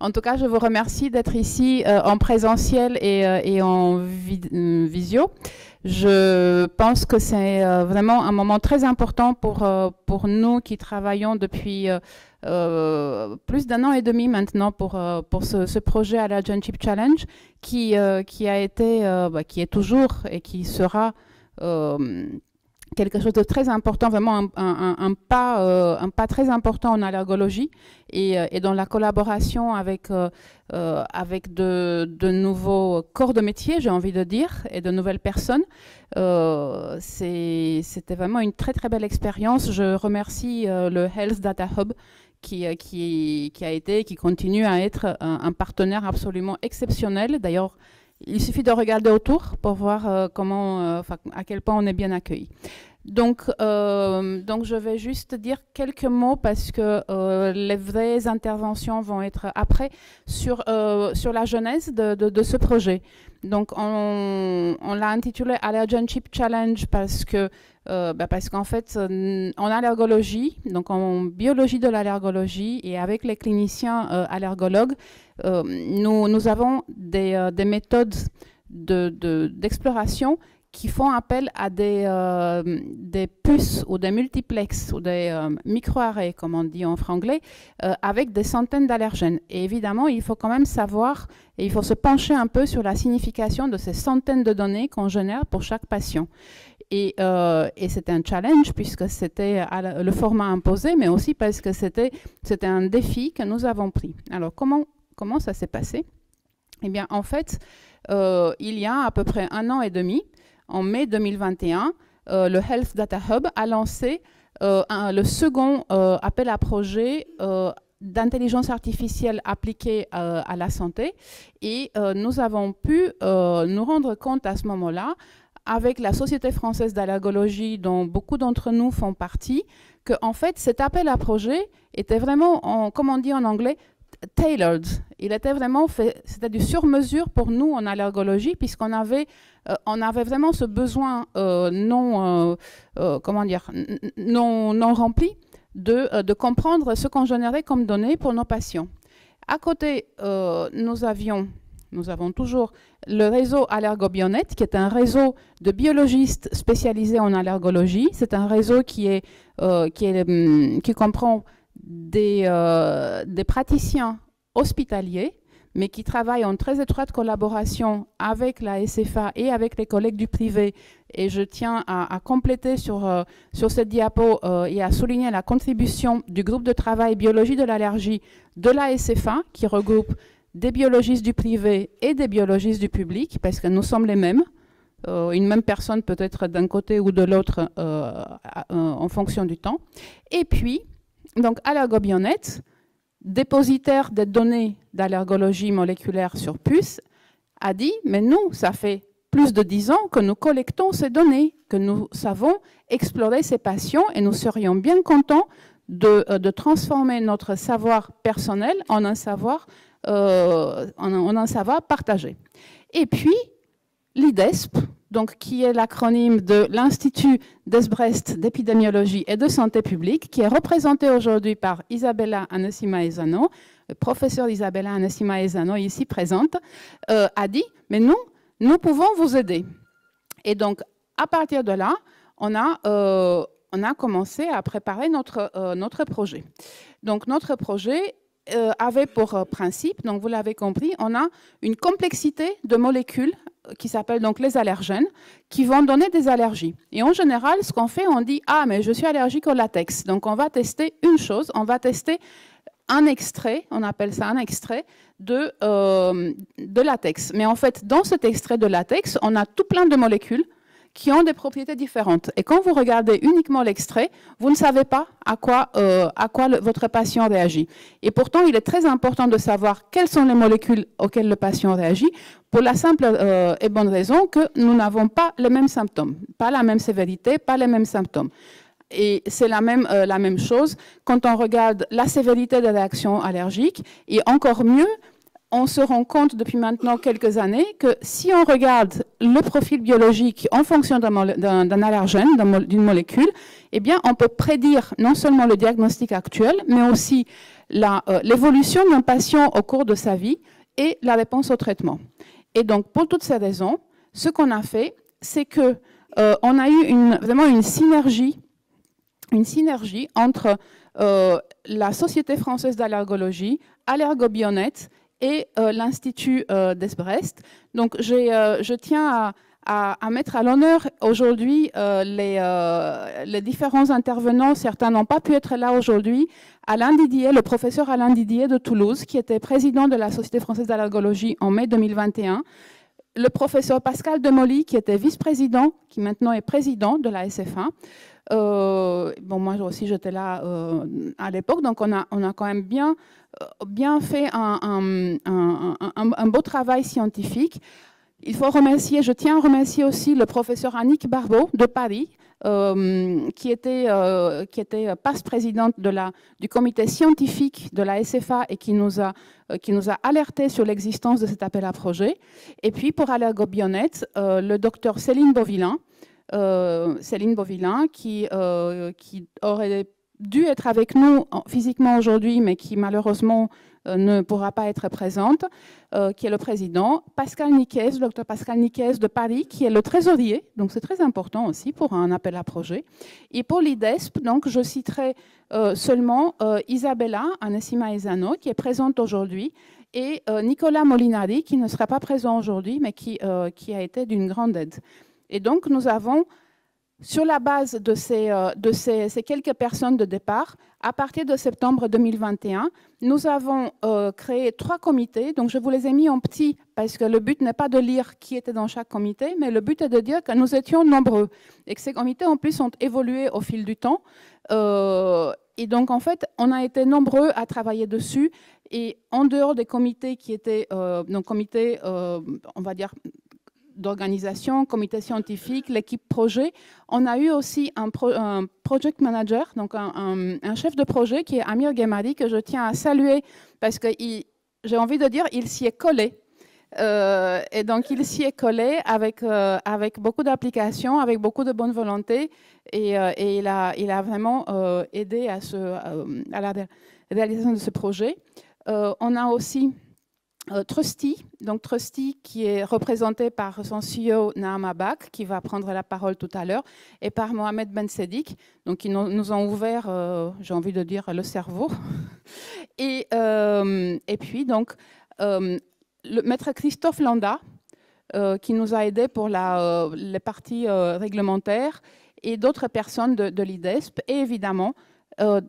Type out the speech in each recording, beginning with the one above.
En tout cas, je vous remercie d'être ici en présentiel et en visio. Je pense que c'est vraiment un moment très important pour nous qui travaillons depuis plus d'un an et demi maintenant pour ce projet Allergenship Challenge qui a été, qui est toujours et qui sera quelque chose de très important, vraiment un pas très important en allergologie et dans la collaboration avec de nouveaux corps de métier, j'ai envie de dire, et de nouvelles personnes. C'était vraiment une très très belle expérience. Je remercie le Health Data Hub qui a été, qui continue à être un partenaire absolument exceptionnel. D'ailleurs, il suffit de regarder autour pour voir à quel point on est bien accueilli. Donc, je vais juste dire quelques mots parce que les vraies interventions vont être après sur la genèse de ce projet. Donc, on l'a intitulé Allergenship Challenge parce qu'en fait, en allergologie, donc en biologie de l'allergologie et avec les cliniciens allergologues, nous avons des méthodes d'exploration qui font appel à des puces ou des multiplexes ou des microarrays, comme on dit en franglais, avec des centaines d'allergènes. Et évidemment, il faut quand même savoir, et il faut se pencher un peu sur la signification de ces centaines de données qu'on génère pour chaque patient. Et c'était un challenge puisque c'était le format imposé, mais aussi parce que c'était un défi que nous avons pris. Alors, comment ça s'est passé? Eh bien, en fait, il y a à peu près un an et demi, en mai 2021, le Health Data Hub a lancé le second appel à projet d'intelligence artificielle appliquée à la santé. Et nous avons pu nous rendre compte à ce moment-là, avec la Société française d'allergologie dont beaucoup d'entre nous font partie, que en fait cet appel à projet était vraiment, comme on dit en anglais, tailored. Il était vraiment fait, c'était du sur-mesure pour nous en allergologie, puisqu'on avait vraiment ce besoin non rempli de comprendre ce qu'on générait comme données pour nos patients. À côté, nous avons toujours le réseau Allergobionet, qui est un réseau de biologistes spécialisés en allergologie. C'est un réseau qui comprend des praticiens hospitaliers, mais qui travaillent en très étroite collaboration avec la SFA et avec les collègues du privé. Et je tiens à compléter sur cette diapo et à souligner la contribution du groupe de travail biologie de l'allergie de la SFA, qui regroupe des biologistes du privé et des biologistes du public, parce que nous sommes les mêmes. Une même personne peut être d'un côté ou de l'autre en fonction du temps. Et puis, donc Allergobionet, dépositaire des données d'allergologie moléculaire sur puce, a dit, mais nous, ça fait plus de 10 ans que nous collectons ces données, que nous savons explorer ces patients et nous serions bien contents de transformer notre savoir personnel en un savoir partagé. Et puis, l'IDESP, donc, qui est l'acronyme de l'Institut d'Esbrest d'épidémiologie et de santé publique, qui est représenté aujourd'hui par Isabella Anessima-Ezano, professeure Isabella Anessima-Ezano, ici présente, a dit, mais nous pouvons vous aider. Et donc, à partir de là, on a commencé à préparer notre projet. Donc, notre projet avait pour principe, donc vous l'avez compris, on a une complexité de molécules qui s'appellent donc les allergènes, qui vont donner des allergies. Et en général, ce qu'on fait, on dit « Ah, mais je suis allergique au latex ». Donc, on va tester une chose, on va tester un extrait, on appelle ça un extrait de latex. Mais en fait, dans cet extrait de latex, on a tout plein de molécules qui ont des propriétés différentes. Et quand vous regardez uniquement l'extrait, vous ne savez pas à quoi votre patient réagit. Et pourtant, il est très important de savoir quelles sont les molécules auxquelles le patient réagit, pour la simple et bonne raison que nous n'avons pas les mêmes symptômes, pas la même sévérité, pas les mêmes symptômes. Et c'est la même chose quand on regarde la sévérité des réactions allergiques, et encore mieux, on se rend compte depuis maintenant quelques années que si on regarde le profil biologique en fonction d'un allergène, d'une molécule, eh bien, on peut prédire non seulement le diagnostic actuel, mais aussi l'évolution d'un patient au cours de sa vie et la réponse au traitement. Et donc, pour toutes ces raisons, ce qu'on a fait, c'est qu'on a eu vraiment une synergie entre la Société française d'allergologie, Allergobionet et l'Institut d'Esbrest. Donc, je tiens à mettre à l'honneur aujourd'hui les différents intervenants. Certains n'ont pas pu être là aujourd'hui. Alain Didier, le professeur Alain Didier de Toulouse, qui était président de la Société française d'allergologie en mai 2021. Le professeur Pascal Demolly, qui était vice-président, qui maintenant est président de la SF1. Moi aussi, j'étais là à l'époque, donc on a quand même bien fait un beau travail scientifique. Je tiens à remercier aussi le professeur Annick Barbeau de Paris, qui était passe-présidente du comité scientifique de la SFA et qui nous a alerté sur l'existence de cet appel à projet. Et puis pour Allergobionet, le docteur Céline Beauvillain, qui aurait dû être avec nous physiquement aujourd'hui, mais qui malheureusement ne pourra pas être présente, qui est le président, Pascal Niquez, le docteur Pascal Niquez de Paris, qui est le trésorier, donc c'est très important aussi pour un appel à projet. Et pour l'IDESP, donc je citerai seulement Isabella Anessima Esano, qui est présente aujourd'hui, et Nicolas Molinari, qui ne sera pas présent aujourd'hui, mais qui a été d'une grande aide. Et donc, nous avons, sur la base de ces quelques personnes de départ, à partir de septembre 2021, nous avons créé 3 comités. Donc, je vous les ai mis en petit parce que le but n'est pas de lire qui était dans chaque comité, mais le but est de dire que nous étions nombreux et que ces comités, en plus, ont évolué au fil du temps. Et donc, en fait, on a été nombreux à travailler dessus. Et en dehors des comités qui étaient, on va dire, d'organisation, comité scientifique, l'équipe projet. On a eu aussi un project manager, donc un chef de projet qui est Amir Gemari, que je tiens à saluer parce que j'ai envie de dire il s'y est collé. Et donc il s'y est collé avec beaucoup d'applications, avec beaucoup de bonne volonté et il a vraiment aidé à la réalisation de ce projet. On a aussi Trusty, donc Trusty qui est représenté par son CEO Naama Bak, qui va prendre la parole tout à l'heure, et par Mohamed Ben Sedik, donc qui nous ont ouvert, j'ai envie de dire, le cerveau. Et puis donc le maître Christophe Landa, qui nous a aidés pour les parties réglementaires, et d'autres personnes de l'IDESP, et évidemment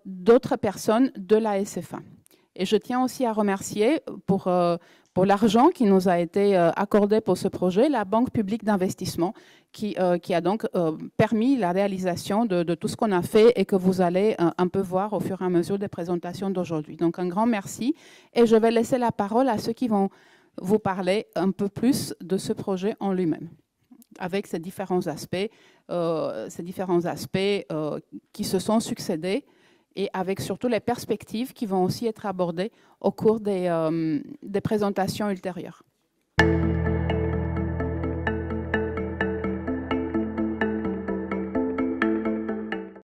d'autres personnes de la SFA. Et je tiens aussi à remercier pour l'argent qui nous a été accordé pour ce projet, la Banque publique d'investissement, qui a donc permis la réalisation de tout ce qu'on a fait et que vous allez un peu voir au fur et à mesure des présentations d'aujourd'hui. Donc un grand merci et je vais laisser la parole à ceux qui vont vous parler un peu plus de ce projet en lui-même, avec ces différents aspects qui se sont succédés, et avec surtout les perspectives qui vont aussi être abordées au cours des présentations ultérieures.